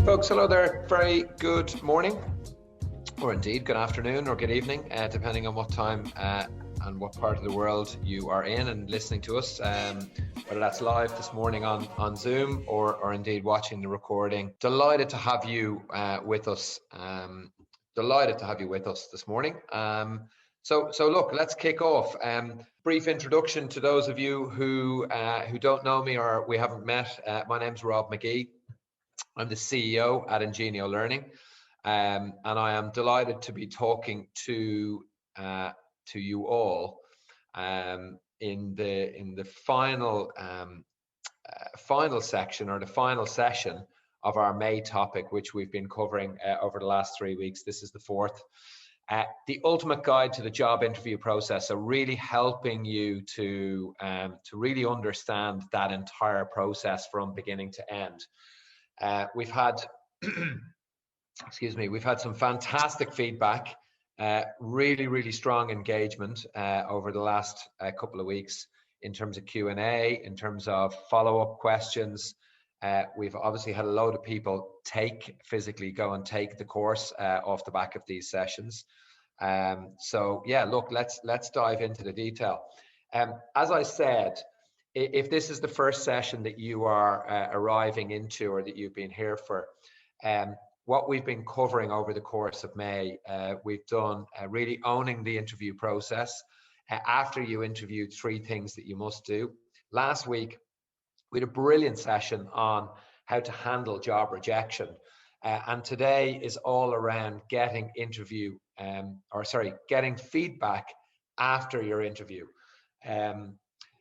Folks, hello there. Very good morning, or indeed good afternoon or good evening, depending on what time and what part of the world you are in and listening to us, whether that's live this morning on Zoom or indeed watching the recording. Delighted to have you with us. Delighted to have you with us this morning. So look, let's kick off. Brief introduction to those of you who don't know me or we haven't met. My name's Rob McGee. I'm the CEO at Ingenio Learning, and I am delighted to be talking to you all in the final section, or the final session of our May topic, which we've been covering over the last 3 weeks. This is the fourth. The ultimate guide to the job interview process, so really helping you to really understand that entire process from beginning to end. We've had, we've had some fantastic feedback, really strong engagement over the last couple of weeks in terms of Q&A, in terms of follow-up questions. We've obviously had a load of people physically go and take the course off the back of these sessions. So yeah, look, let's dive into the detail. As I said, if this is the first session that you are arriving into, or that you've been here for, what we've been covering over the course of May, we've done really owning the interview process. After you interview, 3 things that you must do. Last week, we had a brilliant session on how to handle job rejection. And today is all around getting feedback after your interview.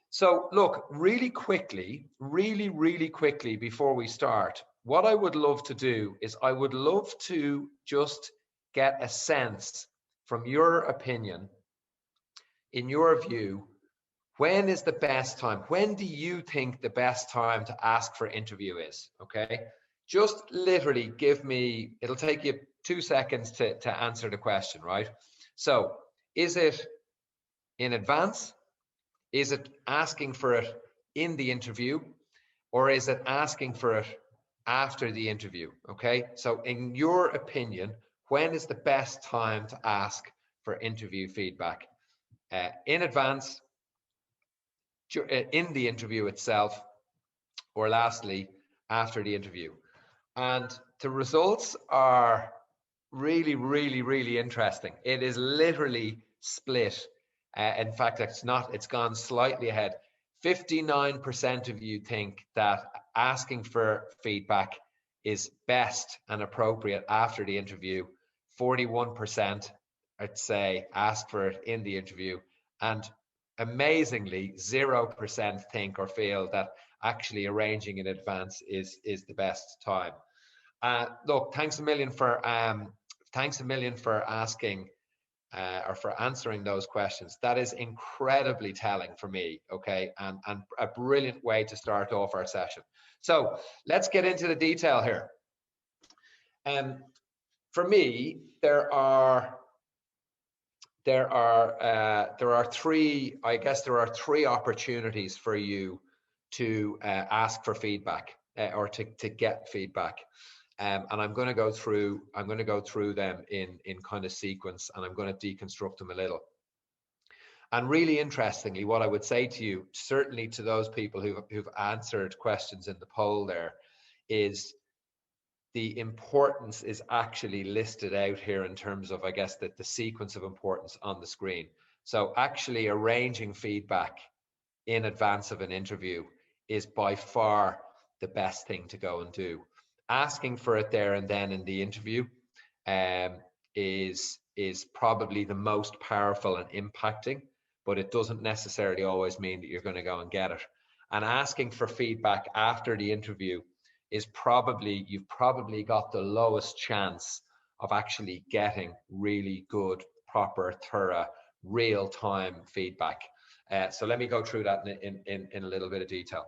So look, really quickly, before we start, what I would love to do is I would love to just get a sense from your opinion, in your view, when is the best time? When do you think the best time to ask for interview is? Okay, just literally give me, it'll take you 2 seconds to answer the question, right? So is it in advance? Is it asking for it in the interview, or is it asking for it after the interview? Okay, so in your opinion, when is the best time to ask for interview feedback? In advance, in the interview itself, or lastly, after the interview? And the results are really interesting. It is literally split. In fact, it's gone slightly ahead. 59% of you think that asking for feedback is best and appropriate after the interview. 41%, I'd say, ask for it in the interview. And amazingly, 0% think or feel that actually arranging in advance is the best time. Look, thanks a million for asking or for answering those questions. That is incredibly telling for me, okay, and a brilliant way to start off our session. So let's get into the detail here. For me, there are 3 opportunities for you to ask for feedback or to get feedback. And I'm going to go through them in kind of sequence, and I'm going to deconstruct them a little. And really interestingly, what I would say to you, certainly to those people who've answered questions in the poll there, is the importance is actually listed out here in terms of, I guess, the sequence of importance on the screen. So actually arranging feedback in advance of an interview is by far the best thing to go and do. Asking for it there and then in the interview is probably the most powerful and impacting, but it doesn't necessarily always mean that you're going to go and get it. And asking for feedback after the interview is you've probably got the lowest chance of actually getting really good, proper, thorough, real-time feedback. So let me go through that in a little bit of detail.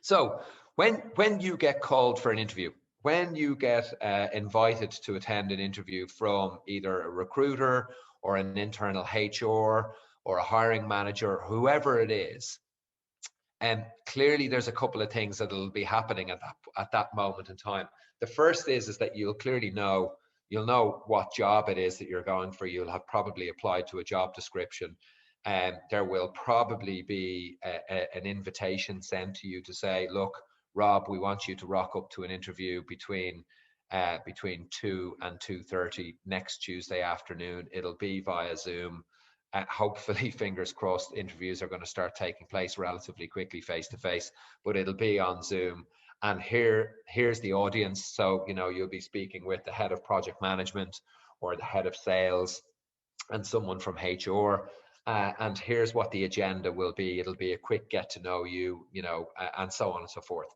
So when you get called for an interview, when you get invited to attend an interview from either a recruiter or an internal HR or a hiring manager, whoever it is, And clearly there's a couple of things that will be happening at that moment in time. The first is that you'll clearly know, you'll know what job it is that you're going for. You'll have probably applied to a job description, and there will probably be an invitation sent to you to say, look, Rob, we want you to rock up to an interview between 2 and 2:30 next Tuesday afternoon. It'll be via Zoom. Hopefully, fingers crossed, interviews are going to start taking place relatively quickly face to face, but it'll be on Zoom. And here's the audience. So, you know, you'll be speaking with the head of project management or the head of sales and someone from HR. And here's what the agenda will be. It'll be a quick get to know you, you know, and so on and so forth.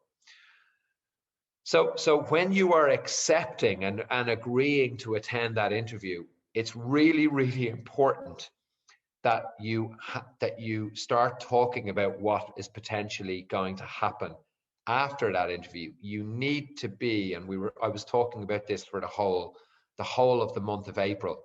So when you are accepting and agreeing to attend that interview, it's really, really important that you start talking about what is potentially going to happen after that interview. You need to be, and I was talking about this for the whole of the month of April.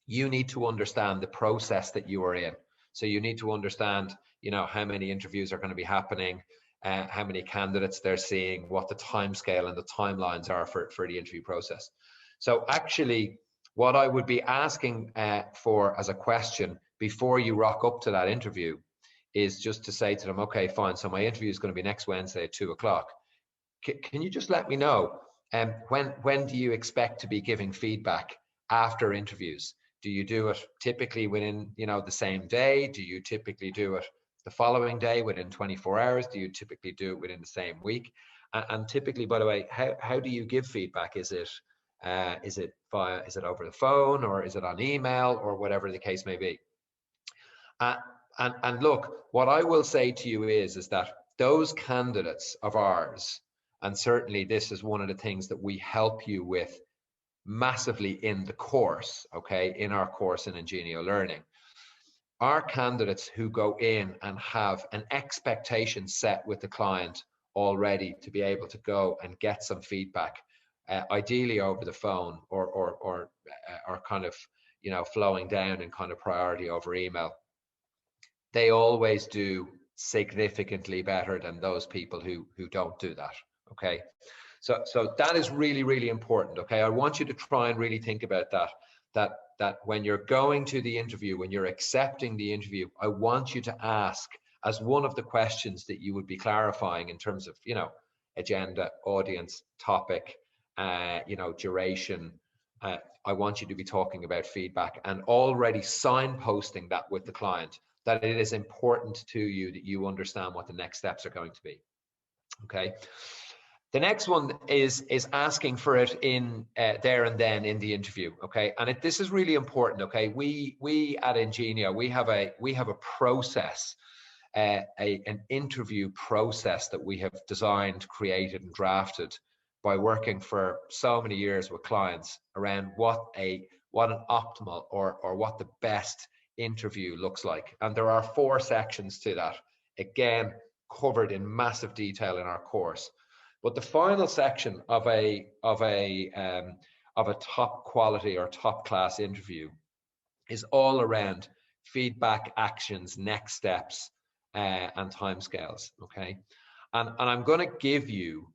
You need to understand the process that you are in. So you need to understand, you know, how many interviews are going to be happening, how many candidates they're seeing, what the timescale and the timelines are for the interview process. So actually, what I would be asking for as a question before you rock up to that interview is just to say to them, okay, fine, so my interview is going to be next Wednesday at 2:00. Can you just let me know when do you expect to be giving feedback after interviews? Do you do it typically within, you know, the same day? Do you typically do it the following day within 24 hours? Do you typically do it within the same week? And typically, by the way, how do you give feedback? Is it over the phone, or is it on email, or whatever the case may be? And look, what I will say to you is that those candidates of ours, and certainly this is one of the things that we help you with massively in the course, okay, in our course in Ingenio Learning, are candidates who go in and have an expectation set with the client already to be able to go and get some feedback, ideally over the phone, or kind of, you know, flowing down in kind of priority over email. They always do significantly better than those people who don't do that. Okay, so that is really, really important. Okay, I want you to try and really think about that when you're going to the interview, when you're accepting the interview, I want you to ask as one of the questions that you would be clarifying in terms of, you know, agenda, audience, topic, you know, duration. I want you to be talking about feedback and already signposting that with the client, that it is important to you that you understand what the next steps are going to be. Okay. The next one is asking for it in there and then in the interview. Okay, and this is really important. Okay, we at Ingenio, we have a process, an interview process that we have designed, created, and drafted by working for so many years with clients around what an optimal or what the best interview looks like. And there are 4 sections to that, again covered in massive detail in our course. But the final section of a top quality or top class interview is all around feedback, actions, next steps, and timescales. Okay, and I'm going to give you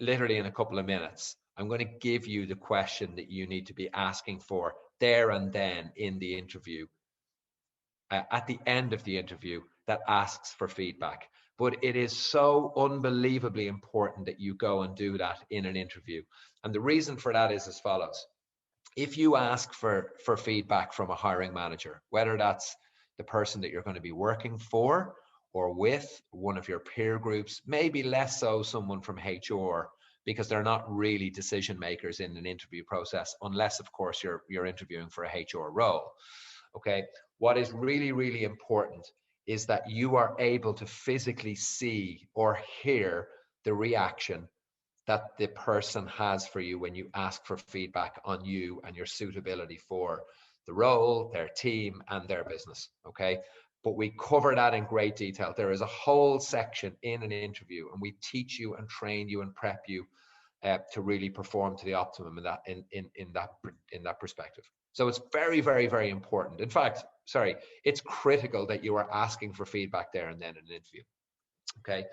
literally in a couple of minutes, I'm going to give you the question that you need to be asking for there and then in the interview, at the end of the interview, that asks for feedback. But it is so unbelievably important that you go and do that in an interview. And the reason for that is as follows. If you ask for feedback from a hiring manager, whether that's the person that you're going to be working for or with, one of your peer groups, maybe less so someone from HR, because they're not really decision makers in an interview process, unless of course you're interviewing for a HR role. Okay, what is really, really important is that you are able to physically see or hear the reaction that the person has for you when you ask for feedback on you and your suitability for the role, their team, and their business. Okay, but we cover that in great detail. There is a whole section in an interview, and we teach you and train you and prep you to really perform to the optimum in that perspective. So it's very, very, very important. In fact, sorry, it's critical that you are asking for feedback there and then in an interview. Okay.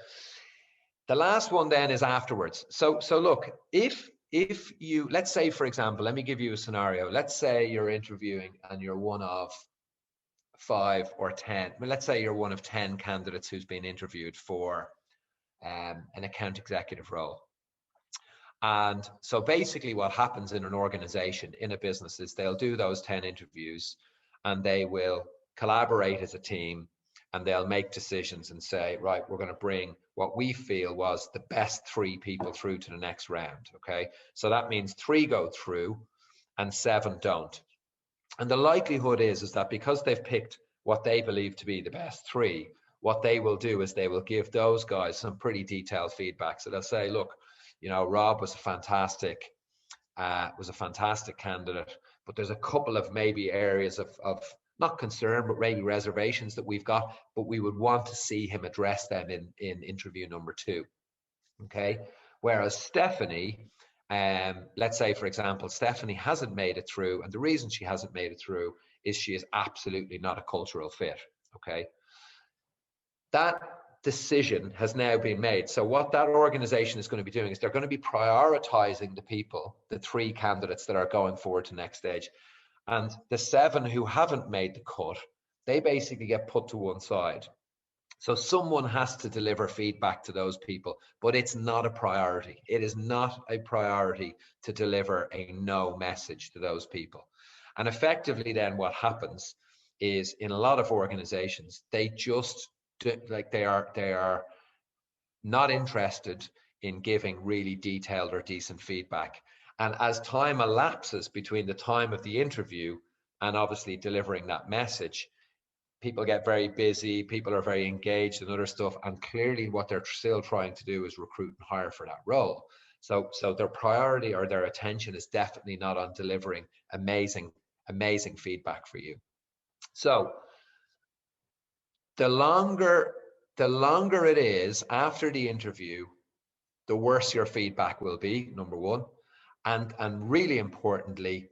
The last one then is afterwards. So look, if you, let's say, for example, let me give you a scenario. Let's say you're interviewing and you're one of 5 or 10. Well, let's say you're one of 10 candidates who's been interviewed for an account executive role. And so basically what happens in an organization, in a business, is they'll do those 10 interviews and they will collaborate as a team and they'll make decisions and say, right, we're going to bring what we feel was the best 3 people through to the next round. Okay. So that means 3 go through and 7 don't. And the likelihood is that because they've picked what they believe to be the best 3, what they will do is they will give those guys some pretty detailed feedback. So they'll say, look, you know, Rob was a fantastic candidate, but there's a couple of maybe areas of not concern, but maybe reservations that we've got, but we would want to see him address them in interview number 2. Okay. Whereas Stephanie, let's say, for example, Stephanie hasn't made it through, and the reason she hasn't made it through is she is absolutely not a cultural fit. Okay. That decision has now been made. So what that organization is going to be doing is they're going to be prioritizing the people, the 3 candidates that are going forward to next stage. And the 7 who haven't made the cut, they basically get put to one side. So someone has to deliver feedback to those people, but it's not a priority. It is not a priority to deliver a no message to those people. And effectively then what happens is in a lot of organizations, they just like they are not interested in giving really detailed or decent feedback. And as time elapses between the time of the interview and obviously delivering that message, people get very busy, people are very engaged in other stuff, and clearly what they're still trying to do is recruit and hire for that role. So their priority or their attention is definitely not on delivering amazing feedback for you. So the longer it is after the interview, the worse your feedback will be, number one. And really importantly,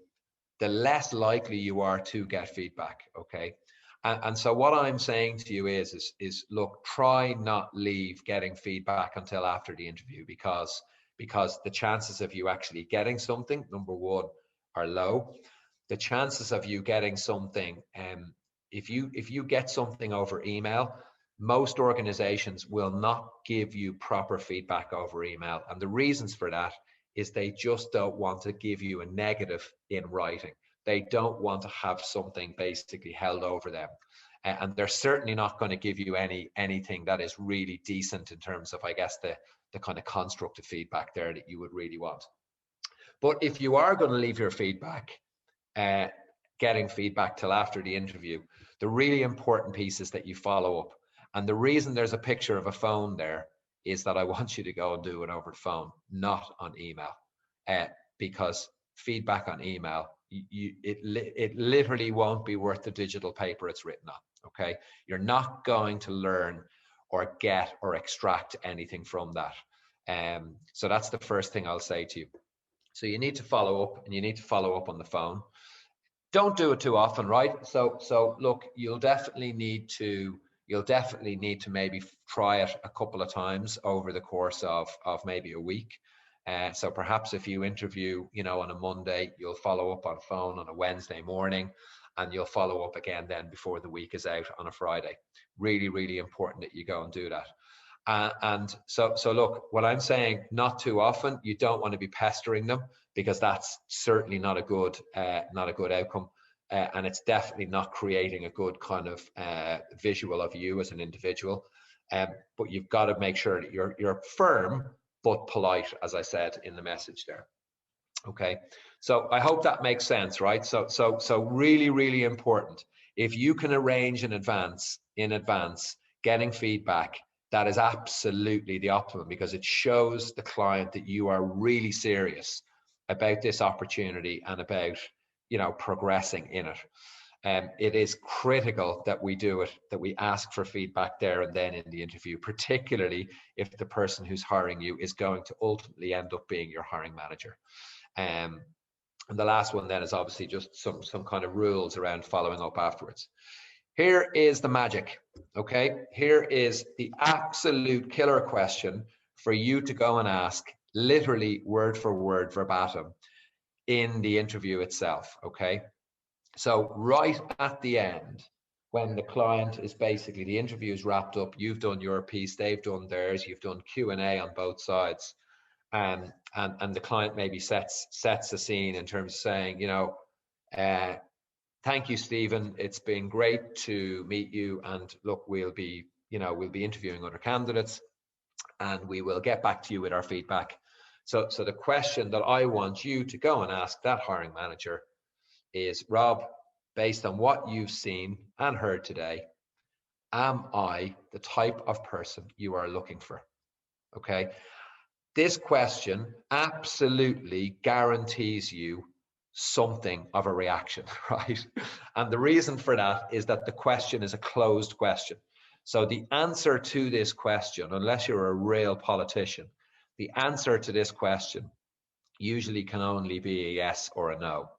the less likely you are to get feedback, okay? And so what I'm saying to you is look, try not leave getting feedback until after the interview, because the chances of you actually getting something, number one, are low. The chances of you getting something, if you get something over email, most organizations will not give you proper feedback over email. And the reasons for that is they just don't want to give you a negative in writing. They don't want to have something basically held over them. And they're certainly not going to give you anything that is really decent in terms of, I guess, the kind of constructive feedback there that you would really want. But if you are going to leave your feedback, getting feedback till after the interview, the really important piece is that you follow up. And the reason there's a picture of a phone there is that I want you to go and do it over the phone, not on email, because feedback on email, it literally won't be worth the digital paper it's written on. Okay, you're not going to learn or get or extract anything from that. So that's the first thing I'll say to you. So you need to follow up, and you need to follow up on the phone. Don't do it too often, right? So look, you'll definitely need to maybe try it a couple of times over the course of maybe a week. So perhaps if you interview, on a Monday, you'll follow up on phone on a Wednesday morning, and you'll follow up again then before the week is out on a Friday. Really, really important that you go and do that. And so look, what I'm saying, not too often. You don't want to be pestering them, because that's certainly not a good outcome. And it's definitely not creating a good kind of visual of you as an individual. But you've got to make sure that you're firm but polite, as I said in the message there. Okay, so I hope that makes sense, right? So really, really important. If you can arrange in advance, getting feedback, that is absolutely the optimum, because it shows the client that you are really serious about this opportunity and about, progressing in it. It is critical that we do it, that we ask for feedback there and then in the interview, particularly if the person who's hiring you is going to ultimately end up being your hiring manager. And the last one then is obviously just some kind of rules around following up afterwards. Here is the magic, okay? Here is the absolute killer question for you to go and ask, literally word for word, verbatim, in the interview itself, okay? So right at the end, when the client is basically, the interview is wrapped up, you've done your piece, they've done theirs, you've done Q&A on both sides, and the client maybe sets a scene in terms of saying, thank you, Stephen. It's been great to meet you. And look, we'll be interviewing other candidates, and we will get back to you with our feedback. So the question that I want you to go and ask that hiring manager is, Rob, based on what you've seen and heard today, am I the type of person you are looking for? Okay. This question absolutely guarantees you something of a reaction, right? And the reason for that is that the question is a closed question. So the answer to this question, unless you're a real politician, the answer to this question usually can only be a yes or a no.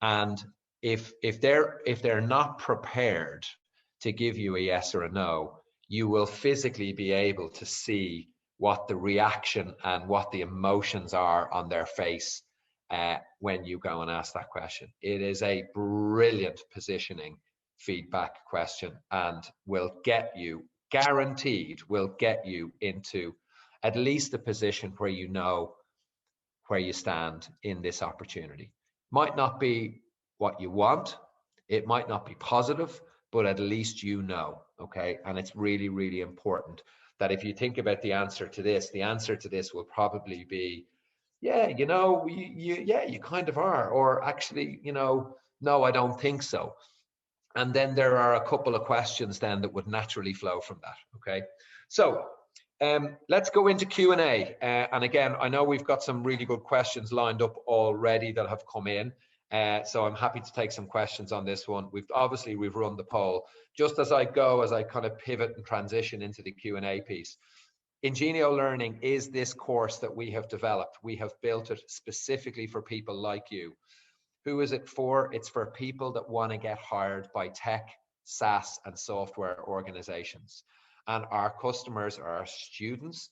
And if they're not prepared to give you a yes or a no, you will physically be able to see what the reaction and what the emotions are on their face when you go and ask that question. It is a brilliant positioning feedback question, and will get you, guaranteed, will get you into at least a position where you know where you stand in this opportunity. Might not be what you want, it might not be positive, but at least you know, okay? And it's really, really important that if you think about the answer to this will probably be, yeah, you kind of are, or actually, no, I don't think so. And then there are a couple of questions then that would naturally flow from that, okay? So let's go into Q&A. And again, I know we've got some really good questions lined up already that have come in. So I'm happy to take some questions on this one. We've run the poll. Just as I kind of pivot and transition into the Q&A piece, Ingenio Learning is this course that we have developed. We have built it specifically for people like you. Who is it for? It's for people that want to get hired by tech, SaaS, and software organizations. And our customers are our students,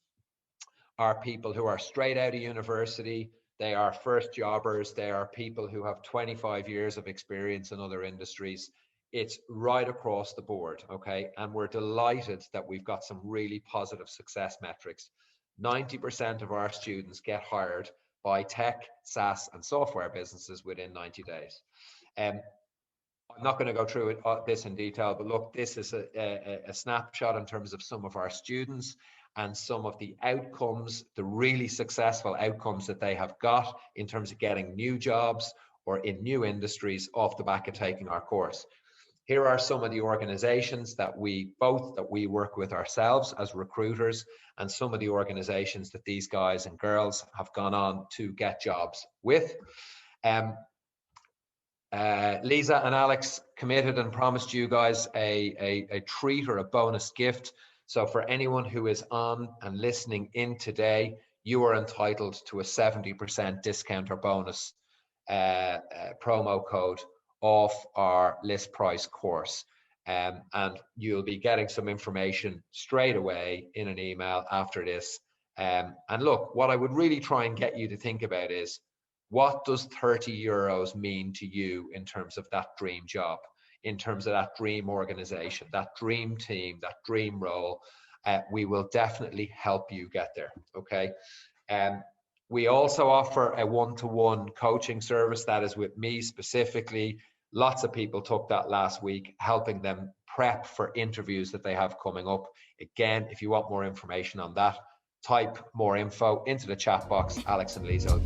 are people who are straight out of university, they are first jobbers, they are people who have 25 years of experience in other industries. It's right across the board, okay? And we're delighted that we've got some really positive success metrics. 90% of our students get hired by tech, SaaS, and software businesses within 90 days. I'm not going to go through this in detail, but look, this is a snapshot in terms of some of our students and some of the outcomes, the really successful outcomes that they have got in terms of getting new jobs or in new industries off the back of taking our course. Here are some of the organizations that we work with ourselves as recruiters, and some of the organizations that these guys and girls have gone on to get jobs with. Lisa and Alex committed and promised you guys a treat or a bonus gift. So for anyone who is on and listening in today, you are entitled to a 70% discount or bonus promo code off our list price course. And you'll be getting some information straight away in an email after this. And look, what I would really try and get you to think about is, what does 30 euros mean to you in terms of that dream job, in terms of that dream organization, that dream team, that dream role? We will definitely help you get there, okay? We also offer a one-to-one coaching service that is with me specifically. Lots of people took that last week, helping them prep for interviews that they have coming up. Again, if you want more information on that, type more info into the chat box. Alex and Lisa.